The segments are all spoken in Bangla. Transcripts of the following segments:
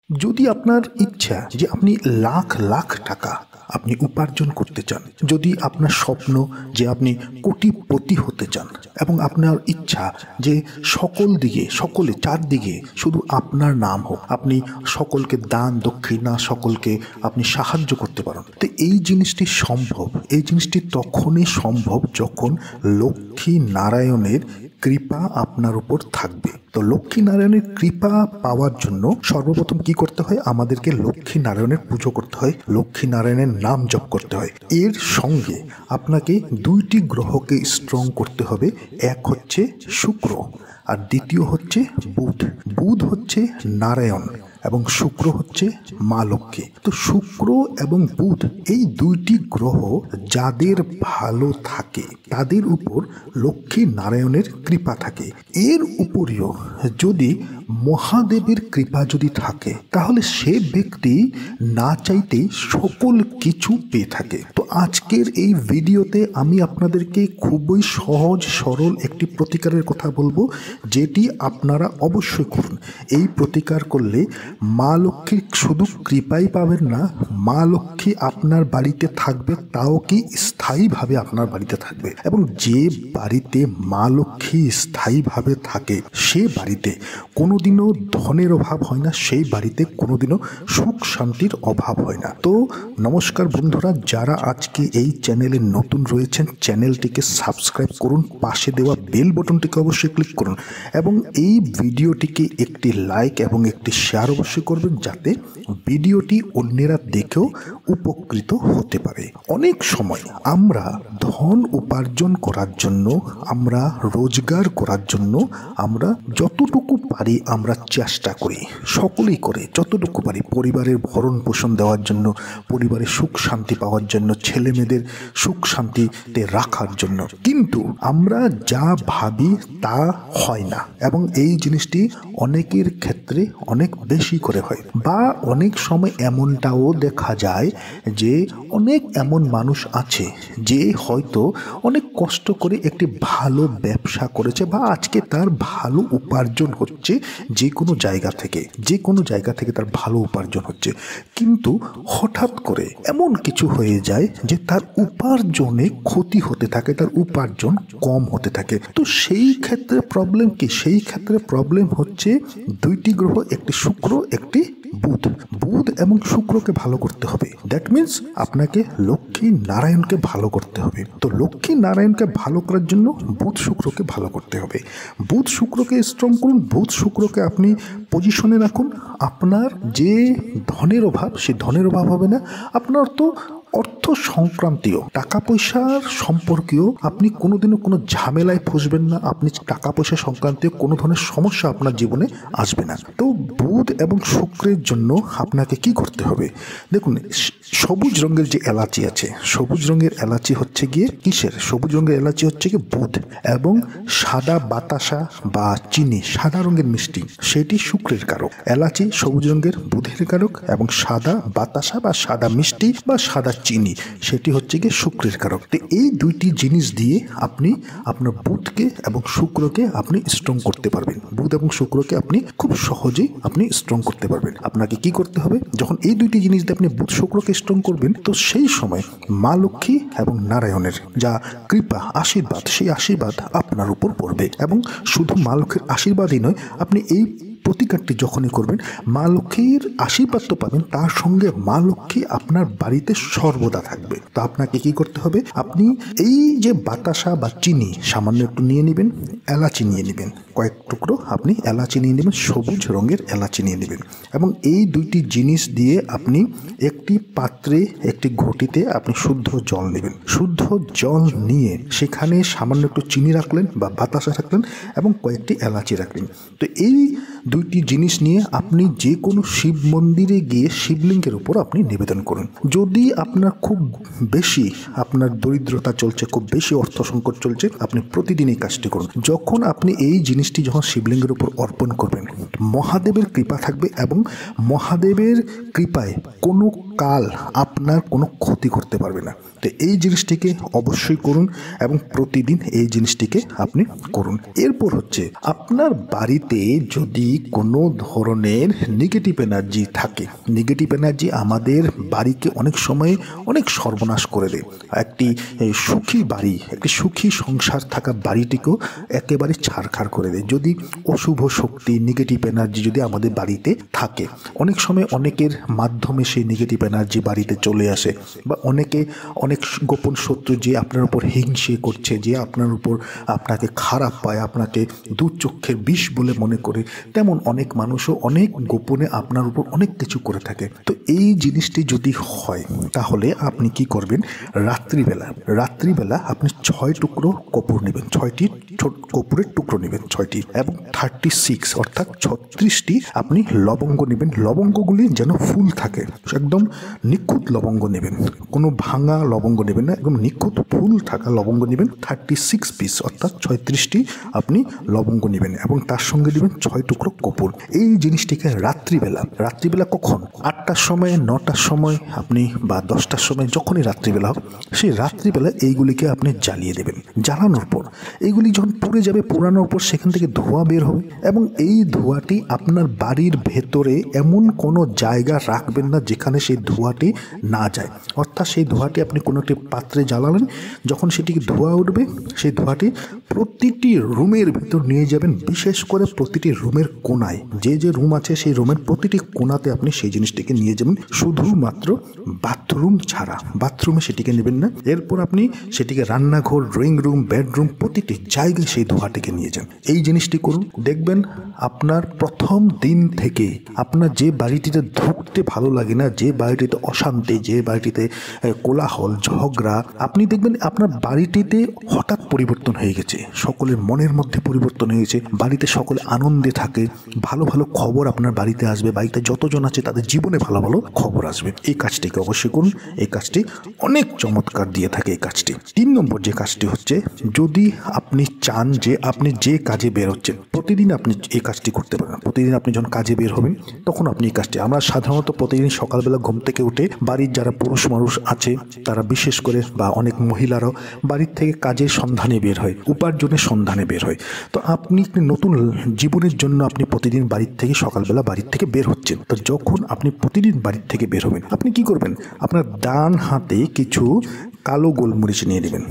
যদি আপনার ইচ্ছা যে আপনি লাখ লাখ টাকা আপনি উপার্জন করতে চান, যদি আপনার স্বপ্ন যে আপনি কোটিপতি হতে চান এবং আপনার ইচ্ছা যে সকলে চারদিকে শুধু আপনার নাম হোক, আপনি সকলকে দান দক্ষিণা সকলকে আপনি সাহায্য করতে পারেন, তো এই জিনিসটি সম্ভব। এই জিনিসটি তখনই সম্ভব যখন লক্ষ্মী নারায়ণের কৃপা আপনার উপর থাকবে। তো লক্ষ্মী নারায়ণের কৃপা পাওয়ার জন্য সর্বপ্রথম কি করতে হয়? আমাদেরকে লক্ষ্মী নারায়ণের পুজো করতে হয়, লক্ষ্মী নারায়ণের নাম জপ করতে হয়। এর সঙ্গে আপনাকে দুইটি গ্রহকে স্ট্রং করতে হবে। এক হচ্ছে শুক্র আর দ্বিতীয় হচ্ছে বুধ। বুধ হচ্ছে নারায়ণ এবং শুক্র হচ্ছে মা লক্ষ্মী। তো শুক্র এবং বুধ এই দুইটি গ্রহ যাদের ভালো থাকে তাদের উপর লক্ষ্মী নারায়ণের কৃপা থাকে। এর উপরেও যদি মহাদেবের কৃপা যদি থাকে তাহলে সে ব্যক্তি না চাইতে সকল কিছু পেয়ে থাকে। তো আজকের এই ভিডিওতে আমি আপনাদেরকে খুবই সহজ সরল একটি প্রতিকারের কথা বলবো, যেটি আপনারা অবশ্যই করুন। এই প্রতিকার করলে মা লক্ষ্মীর শুধু কৃপাই পাবেন না, মা লক্ষ্মী আপনার বাড়িতে থাকবে, তাও কি স্থায়ীভাবে আপনার বাড়িতে থাকবে। এবং যে বাড়িতে মা লক্ষ্মী স্থায়ীভাবে থাকে সে বাড়িতে কোনোদিনও ধনের অভাব হয় না, সেই বাড়িতে কোনোদিনও সুখ শান্তির অভাব হয় না। তো নমস্কার বন্ধুরা, যারা আজকে এই চ্যানেলে নতুন রয়েছেন চ্যানেলটিকে সাবস্ক্রাইব করুন, পাশে দেওয়া বেল বটনটিকে অবশ্যই ক্লিক করুন এবং এই ভিডিওটিকে একটি লাইক এবং একটি শেয়ার অবশ্যই করবেন, যাতে ভিডিওটি অন্যেরা দেখেও উপকৃত হতে পারে। অনেক সময় আমরা ধন উপার্জন করার জন্য, আমরা রোজগার করার জন্য আমরা যতটুকু পারি আমরা চেষ্টা করি, সকলেই করে যতটুকু পারি, পরিবারের ভরণ পোষণ দেওয়ার জন্য, পরিবারের সুখ শান্তি পাওয়ার জন্য, ছেলে মেয়েদের সুখ শান্তিতে রাখার জন্য। কিন্তু আমরা যা ভাবি তা হয় না এবং এই জিনিসটি অনেকের ক্ষেত্রে অনেক বেশি করে হয়। বা অনেক সময় এমনটাও দেখা যায় যে অনেক এমন মানুষ আছে যে হয়তো অনেক কষ্ট করে একটি ভালো ব্যবসা করেছে বা আজকে তার ভালো উপার্জন হচ্ছে, যে কোনো জায়গা থেকে তার ভালো উপার্জন হচ্ছে, কিন্তু হঠাৎ করে এমন কিছু হয়ে যায় যে তার উপার্জনে ক্ষতি হতে থাকে, তার উপার্জন কম হতে থাকে। তো সেই ক্ষেত্রে প্রবলেম কি? সেই ক্ষেত্রে প্রবলেম হচ্ছে দুইটি গ্রহ, একটি শুক্র একটি বুধ। বুধ এবং শুক্রকে ভালো করতে হবে। দ্যাট মিনস আপনাকে লক্ষ্মী নারায়ণকে ভালো করতে হবে। তো লক্ষ্মী নারায়ণকে ভালো করার জন্য বুধ শুক্রকে ভালো করতে হবে। বুধ শুক্রকে স্ট্রং করুন, বুধ শুক্রকে আপনি পজিশনে রাখুন। আপনার যে ধনের অভাব, সে ধনের অভাব হবে না। আপনার তো অর্থ সংক্রান্তীয়, টাকা পয়সার সম্পর্কেও আপনি কোনোদিনও কোনো ঝামেলায় ফসবেন না, আপনি টাকা পয়সা সংক্রান্তীয় কোনো ধরনের সমস্যা আপনার জীবনে আসবে না। তো বুধ এবং শুক্রের জন্য আপনাকে কি করতে হবে? দেখুন, সবুজ রঙের যে এলাচি আছে, সবুজ রঙের এলাচি হচ্ছে গিয়ে কিসের? সবুজ রঙের এলাচি হচ্ছে গিয়ে বুধ, এবং সাদা বাতাসা বা চিনি, সাদা রঙের মিষ্টি, সেটি শুক্রের কারক। এলাচি সবুজ রঙের বুধের কারক এবং সাদা বাতাসা বা সাদা মিষ্টি বা সাদা চিনি সেটি হচ্ছে গিয়ে শুক্রের কারক। তো এই দুইটি জিনিস দিয়ে আপনি আপনার বুধকে এবং শুক্রকে আপনি স্ট্রং করতে পারবেন। বুধ এবং শুক্রকে আপনি খুব সহজেই আপনি স্ট্রং করতে পারবেন। আপনাকে কি করতে হবে? যখন এই দুইটি জিনিস দিয়ে আপনি বুধ শুক্রকে স্ট্রং করবেন, তো সেই সময় মা লক্ষ্মী এবং নারায়ণের যা কৃপা আশীর্বাদ, সেই আশীর্বাদ আপনার উপর পড়বে। এবং শুধু মা লক্ষ্মীর আশীর্বাদই নয়, আপনি এই প্রতিকারটি যখনই করবেন মা লক্ষ্মীর আশীর্বাদ তো পাবেন, তার সঙ্গে মা লক্ষ্মী আপনার বাড়িতে সর্বদা থাকবে। তো আপনাকে কি করতে হবে? আপনি এই যে বাতাসা বা চিনি সামান্য একটু নিয়ে নেবেন, এলাচি নিয়ে নেবেন, কয়েক টুকরো আপনি এলাচি নিয়ে নেবেন, সবুজ রঙের এলাচি নিয়ে নেবেন, এবং এই দুইটি জিনিস দিয়ে আপনি একটি পাত্রে, একটি ঘটিতে আপনি শুদ্ধ জল নেবেন। শুদ্ধ জল নিয়ে সেখানে সামান্য একটু চিনি রাখলেন বা বাতাসা রাখলেন এবং কয়েকটি এলাচি রাখলেন। তো এই দুইটি জিনিস নিয়ে আপনি যে কোনো শিব মন্দিরে গিয়ে শিবলিঙ্গের উপর আপনি নিবেদন করুন। যদি আপনার খুব বেশি আপনার দরিদ্রতা চলছে, খুব বেশি অর্থ সংকট চলছে, আপনি প্রতিদিন এই কাজটি করুন। যখন আপনি এই জিনিসটি যখন শিবলিঙ্গের উপর অর্পণ করবেন, মহাদেবের কৃপা থাকবে এবং মহাদেবের কৃপায় কোনো কাল আপনার কোনো ক্ষতি করতে পারবে না। তো এই জিনিসটিকে অবশ্যই করুন এবং প্রতিদিন এই জিনিসটিকে আপনি করুন। এরপর হচ্ছে আপনার বাড়িতে যদি কোনো ধরনের নেগেটিভ এনার্জি থাকে, নেগেটিভ এনার্জি আমাদের বাড়িকে অনেক সময় অনেক সর্বনাশ করে দেয়। একটি সুখী বাড়ি, একটি সুখী সংসার থাকা বাড়িটিকেও একেবারে ছারখার করে দেয় যদি অশুভ শক্তি, নেগেটিভ এনার্জি যদি আমাদের বাড়িতে থাকে। অনেক সময় অনেকের মাধ্যমে সেই নেগেটিভ এনার্জি বাড়িতে চলে আসে, বা অনেক গোপন শত্রু যে আপনার উপর হিংসে করছে, যে আপনার উপর আপনাকে খারাপ পায়, আপনাকে দুচক্ষের বিষ বলে মনে করে, তেমন অনেক মানুষও অনেক গোপনে আপনার উপর অনেক কিছু করে থাকে। তো এই জিনিসটি যদি হয় তাহলে আপনি কি করবেন, রাত্রিবেলা আপনি 6 টুকরো কপুর নেবেন, 6টি কপুরের টুকরো নেবেন 6টি, এবং 36 অর্থাৎ 36টি আপনি লবঙ্গ নেবেন। লবঙ্গগুলি যেন ফুল থাকে, একদম নিখুঁত লবঙ্গ নেবেন, কোনো ভাঙা লবঙ্গ নেবেন না, একদম নিখুঁত ফুল থাকা লবঙ্গ নেবেন। 36 পিস অর্থাৎ 36টি আপনি লবঙ্গ নেবেন, এবং তার সঙ্গে নেবেন 6 টুকরো কপুর। এই জিনিসটিকে রাত্রিবেলা কখন, 8টার সময়, 9টার সময় আপনি, বা 10টার সময়, যখনই রাত্রিবেলা হবে সেই রাত্রিবেলা এইগুলিকে আপনি জ্বালিয়ে দেবেন। জ্বালানোর পর এইগুলি যখন পুড়ে যাবে, পোড়ানোর পর সেখান থেকে ধোঁয়া বের হবে, এবং এই ধোঁয়াটি আপনার বাড়ির ভেতরে এমন কোনো জায়গা রাখবেন না যেখানে সেই ধোঁয়াটি না যায়। অর্থাৎ সেই ধোঁয়াটি আপনি কোনো একটি পাত্রে জ্বালালেন, যখন সেটিকে ধোঁয়া উঠবে সেই ধোঁয়াটি প্রতিটি রুমের ভিতর নিয়ে যাবেন, বিশেষ করে প্রতিটি রুমের কোনায়, যে রুম আছে সেই রুমের প্রতিটি কোনাতে আপনি সেই জিনিসটিকে নিয়ে যাবেন, শুধুমাত্র বাথরুম ছাড়া। বাথরুমে সেটিকে নেবেন না। এরপর আপনি সেটিকে রান্নাঘর, ড্রয়িং রুম, বেডরুম, প্রতিটি জায়গায় সেই ধোঁয়াটিকে নিয়ে যান। এই জিনিসটি করুন, দেখবেন আপনার প্রথম দিন থেকে আপনার যে বাড়িটিতে ঢুকতে ভালো লাগে না, যে বাড়িটিতে অশান্তি, যে বাড়িটিতে কোলাহল, ঝগড়া, আপনি দেখবেন আপনার বাড়িটিতে হঠাৎ পরিবর্তন হয়ে গেছে, সকলের মনের মধ্যে পরিবর্তন হয়ে গেছে, বাড়িতে সকলে আনন্দে থাকে, ভালো ভালো খবর আপনার বাড়িতে আসবে, বাড়িতে যতজন আছে তাদের জীবনে ভালো ভালো খবর আসবে। এই কাজটিকে অবশ্যই করুন, এই কাজটি অনেক চমৎকার দিয়ে থাকে এই কাজটি। 3 নম্বর যে কাজটি হচ্ছে, যদি আপনি চান যে আপনি যে কাজে বের হচ্ছেন, প্রতিদিন আপনি এই কাজটি করতে পারেন। প্রতিদিন আপনি যখন কাজে বের হবেন তখন আপনি এই কাজটি, আমরা সাধারণত প্রতিদিন সকালবেলা ঘুম থেকে উঠে বাড়ির যারা পুরুষ মানুষ আছে তারা বিশেষ করে, বা অনেক মহিলারাও বাড়ির থেকে কাজের সন্ধানে বের হয়, উপার্জনের সন্ধানে বের হয়। তো আপনি নতুন জীবনের জন্য আপনি প্রতিদিন বাড়ির থেকে সকালবেলা বাড়ির থেকে বের হচ্ছেন। তো যখন আপনি প্রতিদিন বাড়ির থেকে বের হবেন, আপনি কি করবেন, আপনার ডান হাতে কিছু কালো গোলমরিচ নিয়ে নেবেন।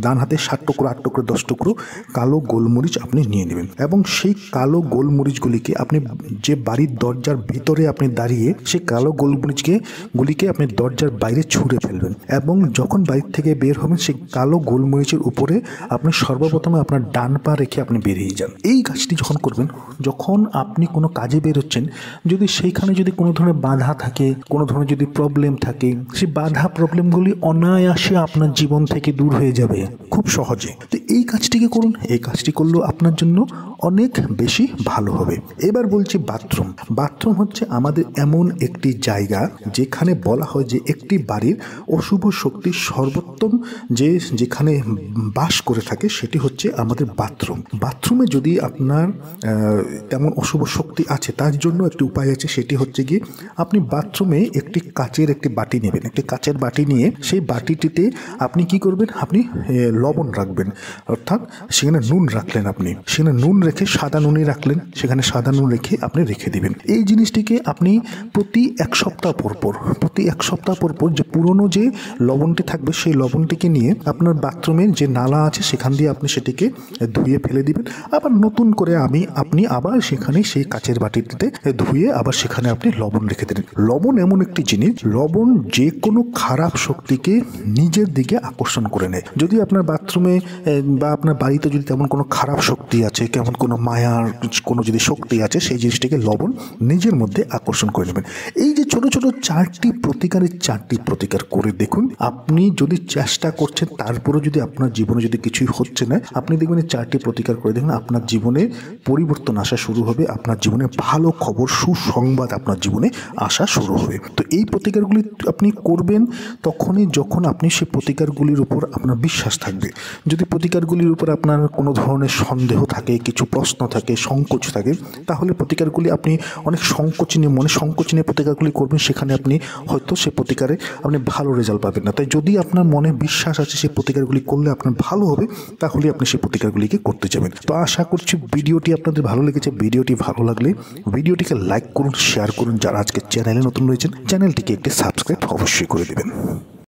ডান হাতে 7 টুকরো, 8 টুকরো, 10 টুকরো কালো গোলমরিচ আপনি নিয়ে নেবেন, এবং সেই কালো গোলমরিচগুলিকে আপনি যে বাড়ির দরজার ভিতরে আপনি দাঁড়িয়ে সেই কালো গোলমরিচগুলিকে আপনি দরজার বাইরে ছুঁড়ে ফেলবেন, এবং যখন বাড়ির থেকে বের হবেন সেই কালো গোলমরিচের উপরে আপনি সর্বপ্রথমে আপনার ডান পা রেখে আপনি বেরিয়ে যান। এই কাজটি যখন করবেন, যখন আপনি কোনো কাজে বেরোচ্ছেন, যদি সেইখানে যদি কোনো ধরনের বাধা থাকে, কোনো ধরনের যদি প্রবলেম থাকে, সেই বাধা প্রবলেমগুলি অনায়াসে আপনার জীবন থেকে দূর হয়ে যাবে খুব সহজে। তো এই কাজটিকে করুন, এই কাজটি করলেও আপনার জন্য অনেক বেশি ভালো হবে। এবার বলছি বাথরুম হচ্ছে আমাদের এমন একটি জায়গা যেখানে বলা হয় যে একটি বাড়ির অশুভ শক্তি সর্বোত্তম যেখানে বাস করে থাকে সেটি হচ্ছে আমাদের বাথরুমে যদি আপনার তেমন অশুভ শক্তি আছে, তার জন্য একটি উপায় আছে, সেটি হচ্ছে গিয়ে আপনি বাথরুমে একটি কাচের একটি বাটি নেবেন। একটি কাচের বাটি নিয়ে সেই বাটিটিতে আপনি কি করবেন, আপনি লবণ রাখবেন, অর্থাৎ সেখানে নুন রাখলেন, আপনি সেখানে নুন রেখে সাদা নুনই রাখলেন, সেখানে সাদা নুন আপনি রেখে দিবেন। এই জিনিসটিকে আপনি প্রতি এক সপ্তাহ পর যে পুরনো যে লবণটি থাকবে সেই লবণটিকে নিয়ে আপনার বাথরুমের যে নালা আছে সেখান দিয়ে আপনি সেটিকে ধুয়ে ফেলে দিবেন। আবার নতুন করে আপনি আবার সেখানে সেই কাচের বাটিটিতে ধুয়ে আবার সেখানে আপনি লবণ রেখে দেবেন। লবণ এমন একটি জিনিস, লবণ যে কোনো খারাপ শক্তিকে নিজের দিকে আকর্ষণ করে নেয়। যদি আপনার বাথরুমে বা আপনার বাড়িতে যদি তেমন কোনো খারাপ শক্তি আছে, কেমন কোনো মায়ার কোনো যদি শক্তি আছে, সেই জিনিসটিকে লবণ নিজের মধ্যে আকর্ষণ করে নেবেন। এই যে ছোট ছোট 4টি প্রতিকার করে দেখুন। আপনি যদি চেষ্টা করছেন তারপরেও যদি আপনার জীবনে যদি কিছুই হচ্ছে না, আপনি দেখবেন এই 4টি প্রতিকার করে দেখুন, আপনার জীবনে পরিবর্তন আসা শুরু হবে, আপনার জীবনে ভালো খবর, সুসংবাদ আপনার জীবনে আসা শুরু হবে। তো এই প্রতিকারগুলি আপনি করবেন তখনই তখন আপনি সেই প্রতিকারগুলির উপর আপনার বিশ্বাস থাকবে। যদি প্রতিকারগুলির উপর আপনার কোনো ধরনের সন্দেহ থাকে, কিছু প্রশ্ন থাকে, সংকোচ থাকে, তাহলে প্রতিকারগুলি আপনি অনেক সংকোচ নিয়ে প্রতিকারগুলি করবেন, সেখানে আপনি হয়তো সেই প্রতিকারে আপনি ভালো রেজাল্ট পাবেন না। তাই যদি আপনার মনে বিশ্বাস আছে সেই প্রতিকারগুলি করলে আপনার ভালো হবে, তাহলে আপনি সেই প্রতিকারগুলিকে করতে যাবেন। তো আশা করছি ভিডিওটি আপনাদের ভালো লেগেছে। ভিডিওটি ভালো লাগলে ভিডিওটিকে লাইক করুন, শেয়ার করুন। যারা আজকে চ্যানেলে নতুন রয়েছেন, চ্যানেলটিকে একটি সাবস্ক্রাইব অবশ্যই করে দেবেন।